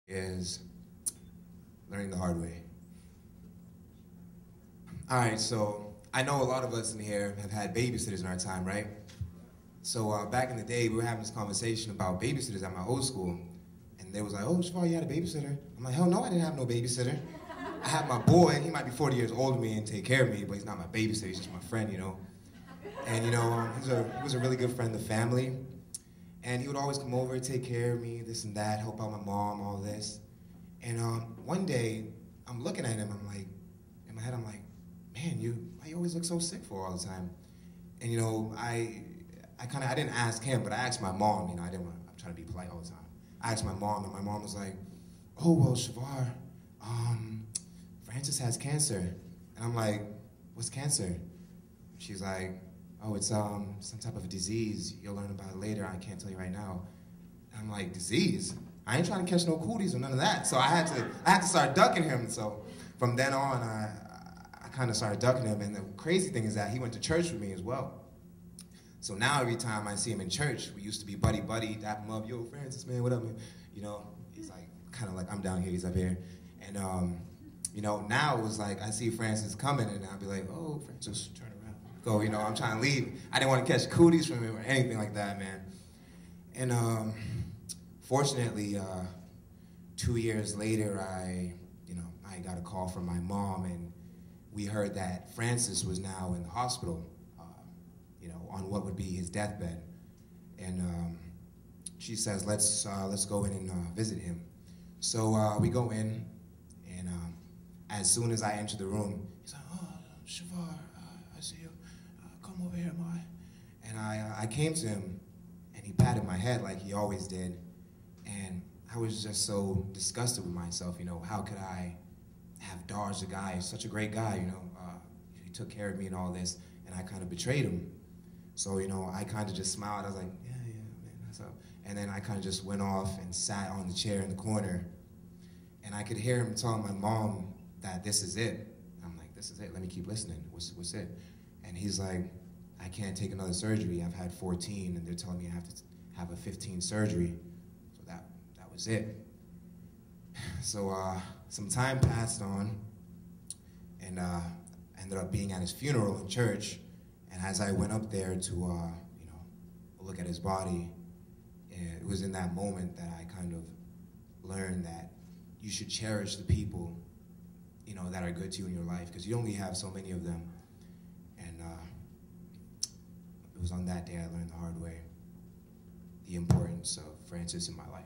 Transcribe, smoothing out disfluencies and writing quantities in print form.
Is learning the hard way. All right, so I know a lot of us in here have had babysitters in our time, right? So back in the day, we were having this conversation about babysitters at my old school, and they was like, "Oh, Shavar, you had a babysitter?" I'm like, "Hell no, I didn't have no babysitter. I have my boy. He might be 40 years older than me and take care of me, but he's not my babysitter. He's just my friend, you know." And he was a really good friend of the family. And he would always come over, take care of me, this and that, help out my mom, all this. And one day, I'm looking at him, I'm like, in my head, I'm like, man, why you always look so sick for all the time? And you know, I didn't ask him, but I asked my mom, you know, I'm trying to be polite all the time. I asked my mom, and my mom was like, "Oh, well, Shavar, Francis has cancer." And I'm like, "What's cancer?" She's like, "Oh, it's some type of a disease. You'll learn about it later. I can't tell you right now." And I'm like, "Disease? I ain't trying to catch no cooties or none of that." So I had to start ducking him. So from then on, I kind of started ducking him. And the crazy thing is that he went to church with me as well. So now every time I see him in church, we used to be buddy, dap him up, "Yo, Francis, man, what up, man?" You know, he's like, kind of like, I'm down here, he's up here. And you know, now it was like, I see Francis coming, and I'll be like, "Oh, Francis, turn around. Go," you know, I'm trying to leave. I didn't want to catch cooties from him or anything like that, man. And fortunately, 2 years later, I got a call from my mom, and we heard that Francis was now in the hospital, you know, on what would be his deathbed. And she says, let's go in and visit him. So we go in, and as soon as I enter the room, he's like, "Oh, Shavar, I see you. Come over here, Ma." And I came to him, and he patted my head like he always did. And I was just so disgusted with myself, you know, how could I have dodged a guy, such a great guy, you know, he took care of me and all this, and I kind of betrayed him. So, you know, I kind of just smiled. I was like, yeah, man, that's up. And then I kind of just went off and sat on the chair in the corner, and I could hear him telling my mom that this is it. I'm like, this is it, let me keep listening, what's it? And he's like, "I can't take another surgery. I've had 14, and they're telling me I have to have a 15 surgery." So that was it. So some time passed on, and I ended up being at his funeral in church. And as I went up there to you know, look at his body, it was in that moment that I kind of learned that you should cherish the people, you know, that are good to you in your life, because you only have so many of them. And it was on that day I learned the hard way the importance of Francis in my life.